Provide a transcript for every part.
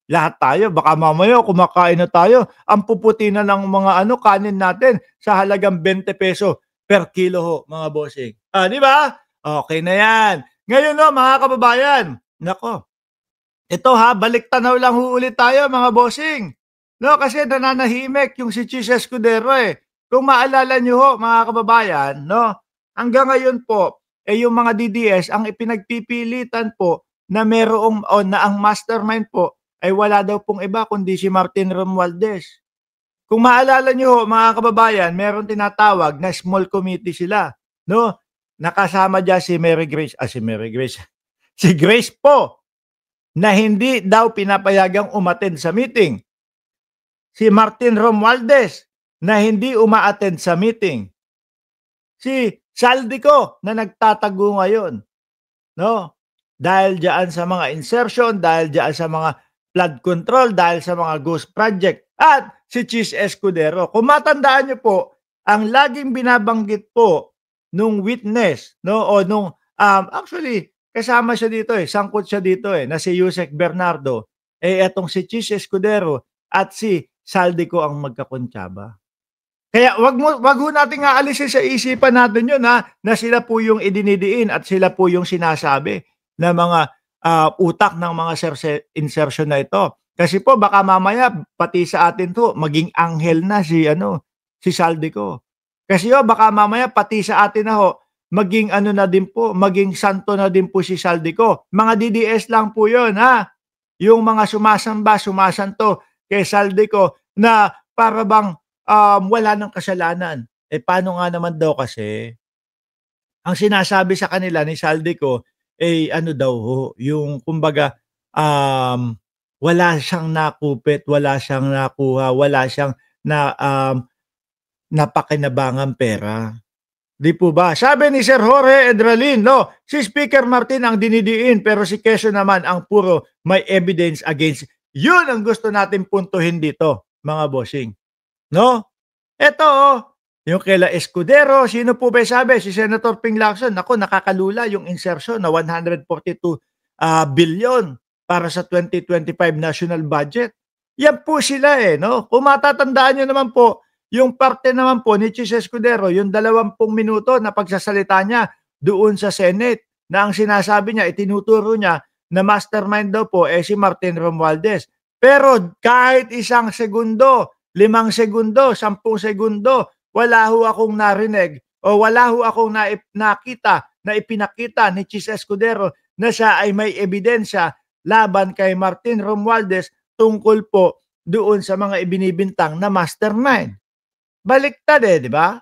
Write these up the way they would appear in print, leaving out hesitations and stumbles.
Lahat tayo baka mamaya kumakain na tayo, ang puputi na ng mga ano, kanin natin sa halagang 20 peso per kilo ho, mga bossing. Ah, 'di ba? Okey na 'yan. Ngayon ho, mga kababayan, naku, ito ha, balik tanaw lang ho ulit tayo mga bossing. 'No, kasi nananahimik yung si Chis Escudero, eh. Kung maalala niyo ho mga kababayan 'no, hanggang ngayon po, eh, yung mga DDS ang ipinagpipilitan po na merong o na ang mastermind po ay wala daw pong iba kundi si Martin Romualdez. Kung maalala niyo ho mga kababayan, merong tinatawag na small committee sila 'no, nakasama diyan si Mary Grace, si Grace po na hindi daw pinapayagang umattend sa meeting. Si Martin Romualdez na hindi uma-attend sa meeting. Si Saldico na nagtatago ngayon, 'no? Dahil diyan sa mga insertion, dahil diyan sa mga flood control, dahil sa mga ghost project at si Chis Escudero. Kung matandaan niyo po, ang laging binabanggit po nung witness, 'no, o nung, actually kasama siya dito, eh, sangkot siya dito, eh, na si Yusek Bernardo, eh, etong si Chis Escudero at si Saldico ang magkakontsaba. Kaya wag ho nating aalisin sa isipan natin 'yun, na sila po yung idinidiin at sila po yung sinasabi na mga, utak ng mga insertion na ito. Kasi po baka mamaya pati sa atin 'to maging anghel na si ano, si Saldico. Kasi ho baka mamaya pati sa atin na ho maging ano na din po, maging santo na din po si Saldico. Mga DDS lang po 'yun, yung mga sumasamba, sumasanto kay Saldico na para bang wala ng kasalanan. Eh, paano nga naman daw kasi, ang sinasabi sa kanila ni Saldico, eh, ano daw ho, yung kumbaga, wala siyang nakupit, wala siyang nakuha, wala siyang na, napakinabangang pera. 'Di po ba? Sabi ni Sir Jorge Edralin, 'no, si Speaker Martin ang dinidiin pero si Quezon naman ang puro may evidence against. 'Yun ang gusto natin puntuhin dito, mga bossing, 'no? Eto, oh, yung kaila Escudero, sino po ba yung sabi? Si Senator Ping Lacson. Naku, nakakalula yung insertion na 142 billion para sa 2025 national budget. Yan po sila eh, no? Kung matatandaan nyo naman po, yung parte naman po ni Chis Escudero, yung 20 minuto na pagsasalita niya doon sa Senate, na ang sinasabi niya, itinuturo niya na mastermind daw po eh si Martin Romualdez. Pero kahit isang segundo, 5 segundo, 10 segundo, wala ho akong narinig o wala ho akong nakita na ipinakita ni Chis Escudero na siya ay may ebidensya laban kay Martin Romualdez tungkol po doon sa mga ibinibintang na mastermind. Baliktad eh, di ba?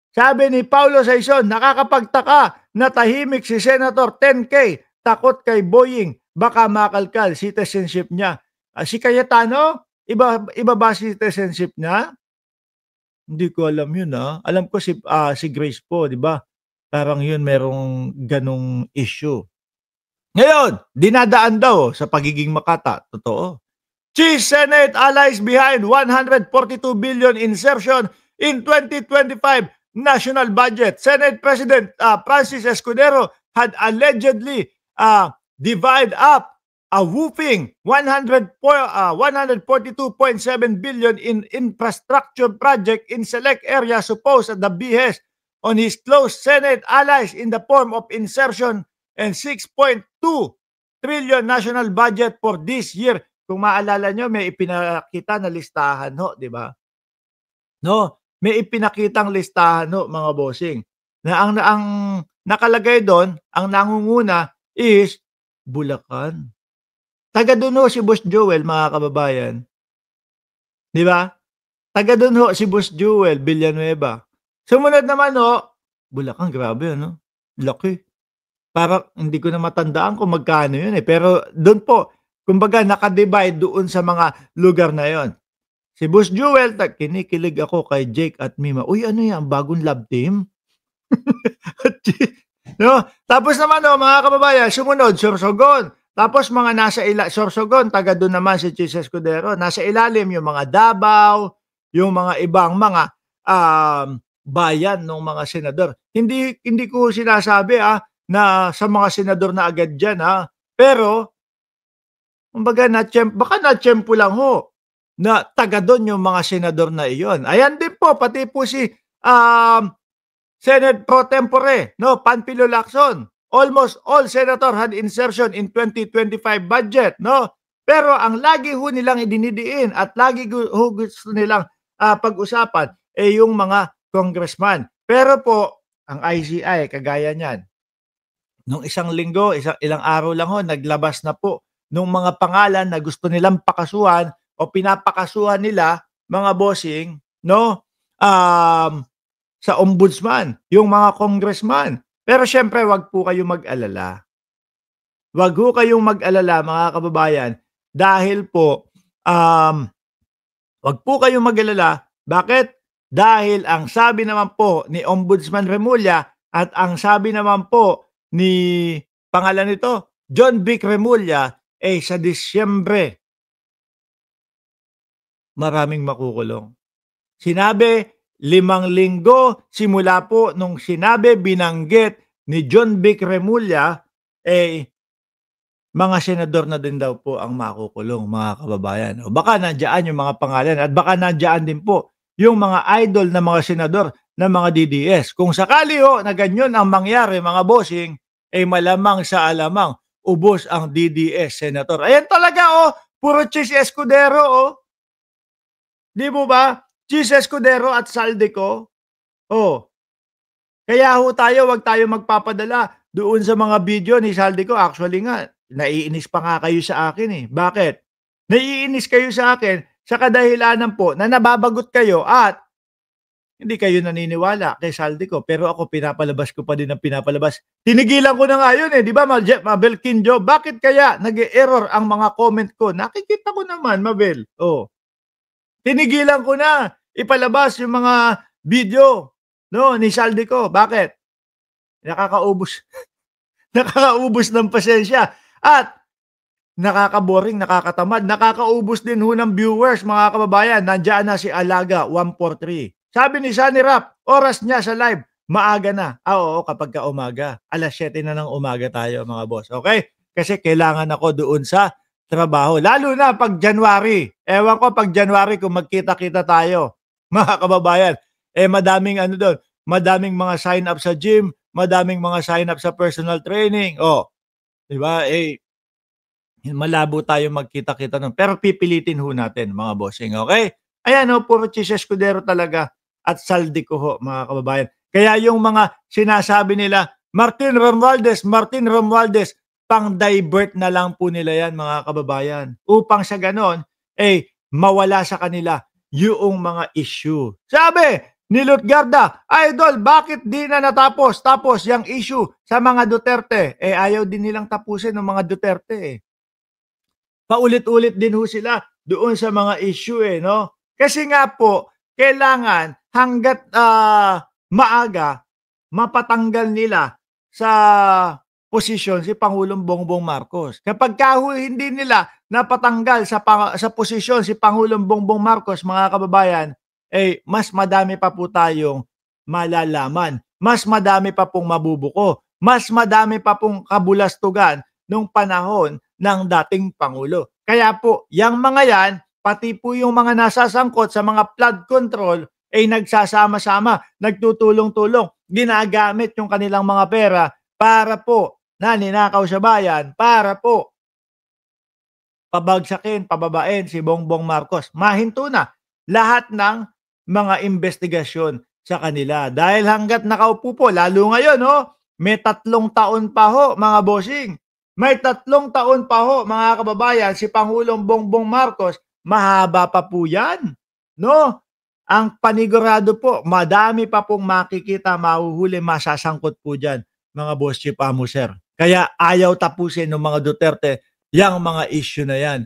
Sabi ni Paulo Saison, nakakapagtaka na tahimik si Senator 10K, takot kay Boying, baka makalkal citizenship niya. Si Cayetano, iba ba citizenship niya? Hindi ko alam yun, Alam ko si Grace po, 'di ba? Parang yun merong ganong issue. Ngayon, dinadaan daw sa pagiging makata, totoo. Chief Senate allies behind 142 billion insertion in 2025 national budget. Senate President Francis Escudero had allegedly divide up a whooping 142.7 billion in infrastructure project in select areas supposed at the behest on his close Senate allies in the form of insertion and 6.2 trillion national budget for this year. Kung maalala nyo, may ipinakita na listahan ho, di ba? No, may ipinakitang listahan ho, mga bossing. Na ang nakalagay doon, ang nangunguna is Bulacan. Taga doon ho si Boss Joel, mga kababayan. Di ba? Taga doon ho si Boss Joel Villanueva. Sumunod naman ho, Bulacan, grabe ano? Laki. Parang hindi ko na matandaan kung magkano yun eh. Pero doon po, kumbaga nakadivide doon sa mga lugar na yon. Si Boss Joel, kinikilig ako kay Jake at Mima. Uy, ano yan? Bagong love team? No? Tapos naman mga kababayan, sumunod, Sorsogon. Tapos mga nasa Sorsogon, taga doon naman si Chis Escudero. Nasa ilalim yung mga Davao, yung mga ibang mga bayan ng mga senador. Hindi ko sinasabi na sa mga senador na agad dyan. Pero Kumbaga baka natiyempo lang ho na taga do'n yung mga senador na iyon. Ayan din po, pati po si, um, Senate Pro Tempore, no, Panfilo Lacson. Almost all senator had insertion in 2025 budget, no? Pero ang lagi ho nilang idinidiin at lagi gusto nilang pag-usapan yung mga congressman. Pero po, ang ICI kagaya niyan, nung isang linggo, ilang araw lang ho, naglabas na po nung mga pangalan na gusto nilang pakasuhan o pinapakasuhan nila, mga bossing, no? Um, sa ombudsman, yung mga congressman. Pero siyempre, wag po kayong mag-alala. Wag ho kayong mag-alala, mga kababayan, dahil po, wag po kayong mag-alala. Bakit? Dahil ang sabi naman po ni Ombudsman Remulla at ang sabi naman po ni pangalan nito, John Vic Remulla, sa Disyembre, maraming makukulong. Sinabi, 5 linggo simula po nung sinabi, binanggit ni John Vic Remulla, mga senador na din daw po ang makukulong, mga kababayan. O baka nandiyan yung mga pangalan at baka nandiyan din po yung mga idol na mga senador na mga DDS. Kung sakali ho na ganyan ang mangyari, mga bossing, malamang sa alamang ubos ang DDS senator. Ayan talaga, puro Chis Escudero, Di mo ba? Chis Escudero at Saldico. Kaya ho tayo, wag tayo magpapadala doon sa mga video ni Saldico. Actually nga, naiinis pa nga kayo sa akin eh. Bakit? Naiinis kayo sa akin sa kadahilanan po na nababagot kayo at hindi kayo naniniwala kay Saldico. Pero ako, pinapalabas ko pa din ang pinapalabas. Tinigilan ko na nga yun eh. Di ba, Mabel Kinjo? Bakit kaya nag-error ang mga comment ko? Nakikita ko naman, Mabel. Tinigilan ko na ipalabas yung mga video, no, ni Saldico. Bakit? Nakakaubos. Nakakaubos ng pasensya. At nakakaboring, nakakatamad, nakakaubos din ho ng viewers, mga kababayan. Nandiyan na si Alaga 143. Sabi ni Sunny Rap, oras niya sa live, maaga na. Oo, kapag ka umaga. Alas 7 na ng umaga tayo, mga boss. Okay? Kasi kailangan ako doon sa trabaho. Lalo na pag January. Ewan ko pag January kung magkita-kita tayo, mga kababayan. Madaming ano doon, madaming mga sign up sa gym, madaming mga sign up sa personal training. Di ba? Malabo tayo magkita-kita nun. Pero pipilitin ho natin, mga bossing. Okay? Ayan, puro Chis Escudero talaga at Saldico ho, mga kababayan. Kaya yung mga sinasabi nila, Martin Romualdez, pang-divert na lang po nila yan, mga kababayan. Upang sa ganon, mawala sa kanila yung mga issue. Sabi ni Lutgarda, Idol, bakit di na natapos? Tapos yung issue sa mga Duterte, ayaw din nilang tapusin ng mga Duterte. Paulit-ulit din ho sila doon sa mga issue, no? Kasi nga po, kailangan hanggat maaga, mapatanggal nila sa posisyon si Pangulong Bongbong Marcos. Kapag hindi nila napatanggal sa posisyon si Pangulong Bongbong Marcos, mga kababayan, mas madami pa po tayong malalaman. Mas madami pa pong mabubuko. Mas madami pa pong kabulastugan nung panahon ng dating Pangulo. Kaya po, yung mga yan, pati po yung mga nasasangkot sa mga flood control, nagsasama-sama, nagtutulong-tulong, ginagamit yung kanilang mga pera para po na ninakaw sa bayan, para po pabagsakin, pababain si Bongbong Marcos. Mahinto na lahat ng mga investigasyon sa kanila. Dahil hanggat nakaupo po, lalo ngayon, may 3 taon pa ho, mga bossing. May 3 taon pa ho, mga kababayan, si Pangulong Bongbong Marcos, mahaba pa po yan. No? Ang panigurado po, madami pa pong makikita, mahuhuli, masasangkot po dyan, mga boss chief amo, sir. Kaya ayaw tapusin ng mga Duterte yung mga issue na yan.